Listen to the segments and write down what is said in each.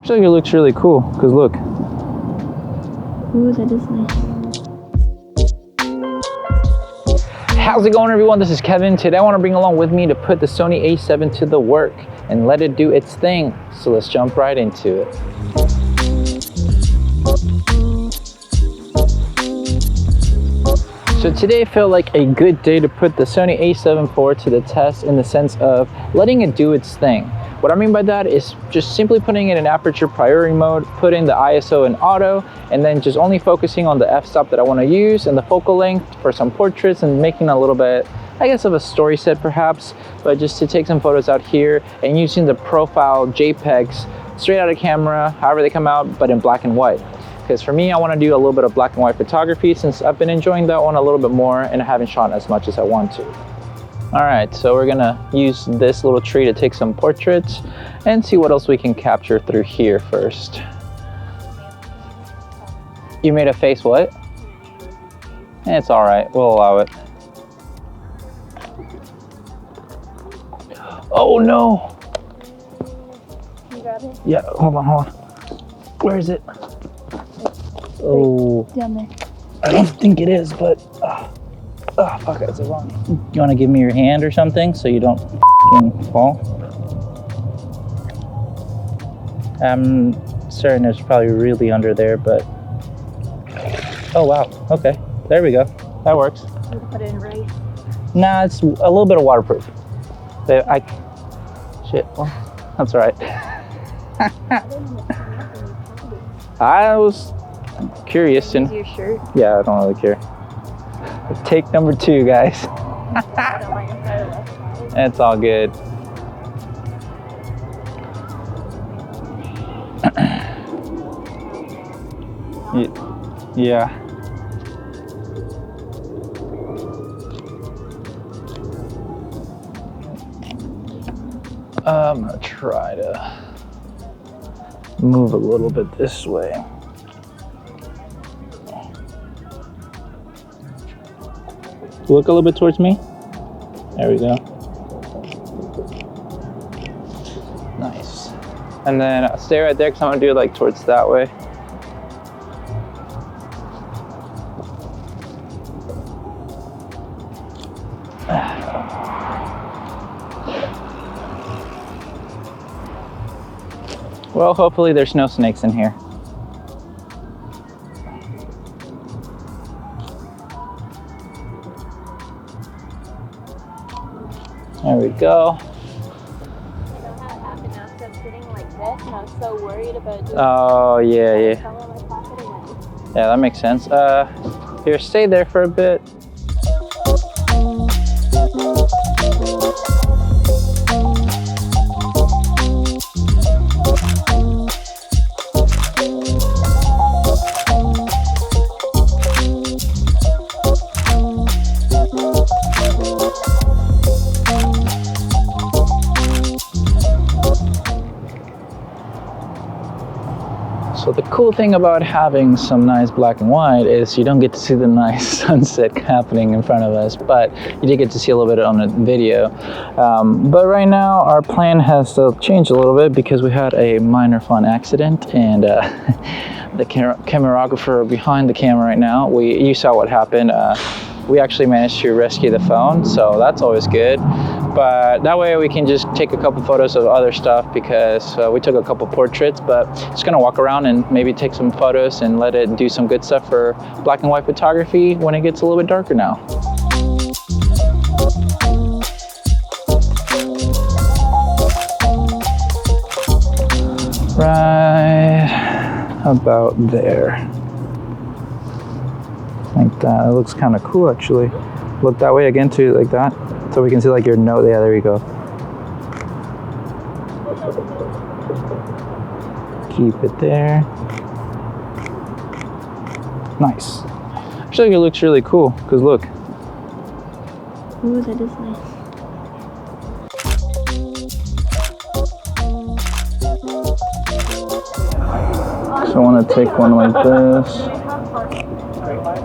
feel like it looks really cool, because look. Ooh, that is nice. How's it going, everyone? This is Kevin. Today I want to bring along with me to put the Sony A7 to the work and let it do its thing. So let's jump right into it. So today felt like a good day to put the Sony A7 IV to the test in the sense of letting it do its thing. What I mean by that is just simply putting it in aperture priority mode, putting the ISO in auto, and then just only focusing on the f-stop that I want to use and the focal length for some portraits and making a little bit, I guess, of a story set perhaps, but just to take some photos out here and using the profile JPEGs straight out of camera, however they come out, but in black and white. Because for me, I want to do a little bit of black and white photography since I've been enjoying that one a little bit more and I haven't shot as much as I want to. All right, so we're gonna use this little tree to take some portraits and see what else we can capture through here first. You made a face what? It's all right, we'll allow it. Oh no! You got it? Yeah, hold on. Where is it? Oh, down there. I don't think it is, but oh fuck, that's wrong. You want to give me your hand or something so you don't fall? I'm certain it's probably really under there, but oh wow, okay, there we go. That works. You put it in right. Nah, it's a little bit of waterproof. Shit, well, that's all right. I was curious and your shirt. yeah, I don't really care. Take number 2, guys. It's all good. Yeah. I'm gonna try to move a little bit this way. Look a little bit towards me. There we go. Nice. And then stay right there because I'm gonna do it like towards that way. Well, hopefully there's no snakes in here. There we go. I don't have half an ounce of sitting like this, and I'm so worried about doing Oh, yeah. it. Yeah, that makes sense. Here, stay there for a bit. So the cool thing about having some nice black and white is you don't get to see the nice sunset happening in front of us, but you did get to see a little bit on the video. But right now our plan has to change a little bit because we had a minor fun accident and the camerographer behind the camera right now, you saw what happened. We actually managed to rescue the phone, so that's always good. But that way we can just take a couple photos of other stuff because we took a couple portraits, but just gonna walk around and maybe take some photos and let it do some good stuff for black and white photography when it gets a little bit darker now. Right about there. Like that. It looks kind of cool actually. Look that way again too, like that. So we can see like your note. Yeah, there you go. Keep it there. Nice. I feel like it looks really cool because look. Ooh, that is nice. So I want to take one like this.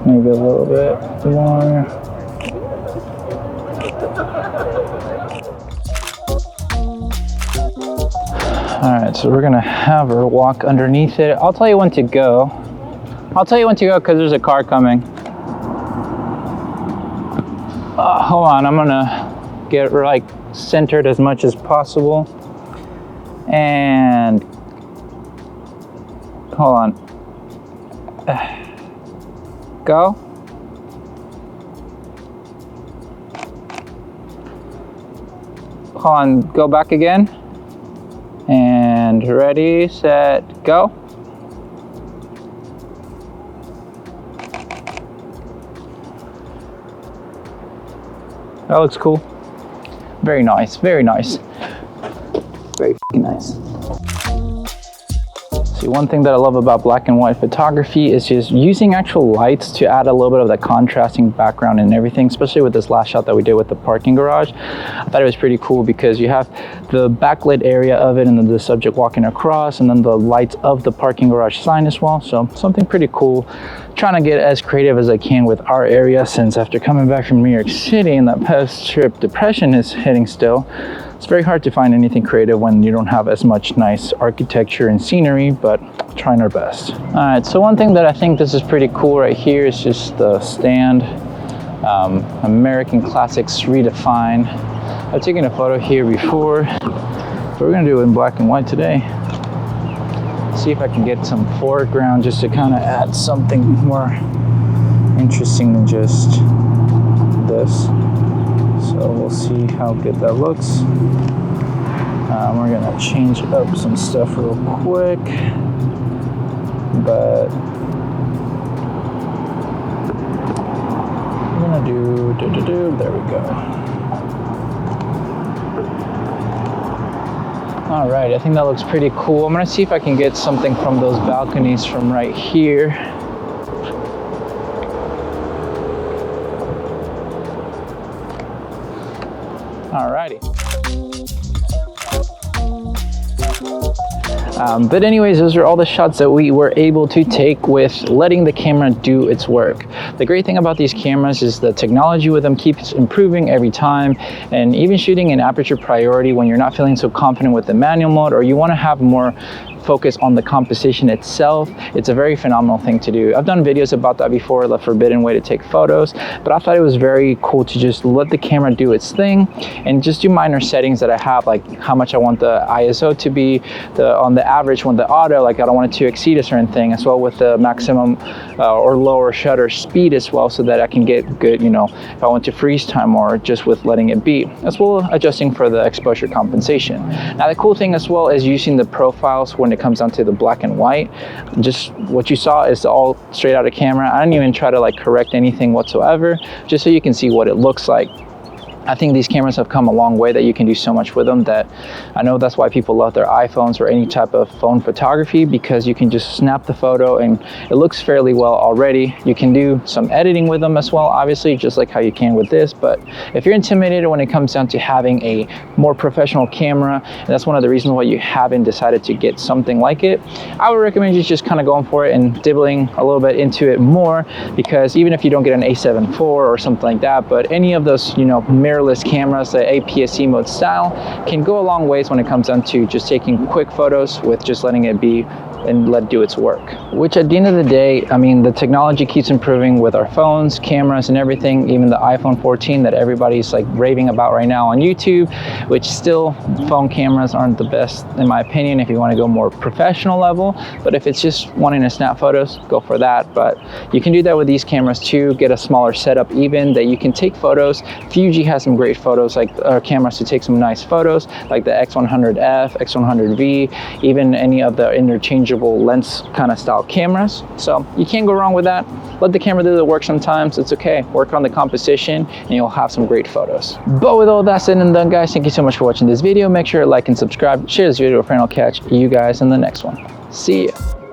Maybe a little bit more. All right, right, so we're gonna have her walk underneath it. I'll tell you when to go. I'll tell you when to go because there's a car coming. Hold on, I'm gonna get like centered as much as possible. And hold on. Go. Hold on, go back again. And ready, set, go. That looks cool. Very nice, very nice. Very fucking nice. See, one thing that I love about black and white photography is just using actual lights to add a little bit of that contrasting background and everything, especially with this last shot that we did with the parking garage. I thought it was pretty cool because you have the backlit area of it and then the subject walking across and then the lights of the parking garage sign as well. So something pretty cool. Trying to get as creative as I can with our area, since after coming back from New York City and that post-trip depression is hitting still, it's very hard to find anything creative when you don't have as much nice architecture and scenery, but trying our best. All right, so one thing that I think this is pretty cool right here is just the stand. American Classics Redefined. I've taken a photo here before, but we're gonna do it in black and white today. See if I can get some foreground just to kind of add something more interesting than just this. So we'll see how good that looks. We're gonna change up some stuff real quick, but we're gonna do, there we go. All right, I think that looks pretty cool. I'm gonna see if I can get something from those balconies from right here. All righty. But anyways, those are all the shots that we were able to take with letting the camera do its work. The great thing about these cameras is the technology with them keeps improving every time, and even shooting in aperture priority when you're not feeling so confident with the manual mode, or you want to have more focus on the composition itself, it's a very phenomenal thing to do. I've done videos about that before, the forbidden way to take photos, but I thought it was very cool to just let the camera do its thing and just do minor settings that I have, like how much I want the ISO to be, on the average when the auto, like I don't want it to exceed a certain thing, as well with the maximum or lower shutter speed as well, so that I can get good, you know, if I want to freeze time or just with letting it be, as well adjusting for the exposure compensation. Now the cool thing as well is using the profiles when it comes down to the black and white. Just what you saw is all straight out of camera. I didn't even try to like correct anything whatsoever, just so you can see what it looks like. I think these cameras have come a long way, that you can do so much with them, that I know that's why people love their iPhones or any type of phone photography, because you can just snap the photo and it looks fairly well already. You can do some editing with them as well, obviously, just like how you can with this. But if you're intimidated when it comes down to having a more professional camera, and that's one of the reasons why you haven't decided to get something like it, I would recommend you just kind of going for it and dibbling a little bit into it more, because even if you don't get an A7 IV or something like that, but any of those, you know, mirrorless cameras, the APS-C mode style, can go a long ways when it comes down to just taking quick photos with just letting it be and let it do its work. Which at the end of the day, I mean, the technology keeps improving with our phones, cameras and everything, even the iPhone 14 that everybody's like raving about right now on YouTube, which still phone cameras aren't the best in my opinion if you want to go more professional level. But if it's just wanting to snap photos, go for that. But you can do that with these cameras too, get a smaller setup even that you can take photos. Fuji has some great photos, like cameras to take some nice photos, like the X100F, X100V, even any of the interchangeable lens kind of style cameras. So you can't go wrong with that. Let the camera do the work sometimes. It's okay. Work on the composition and you'll have some great photos. But with all that said and done, guys, thank you so much for watching this video. Make sure to like and subscribe, share this video with a friend. I'll catch you guys in the next one. See ya.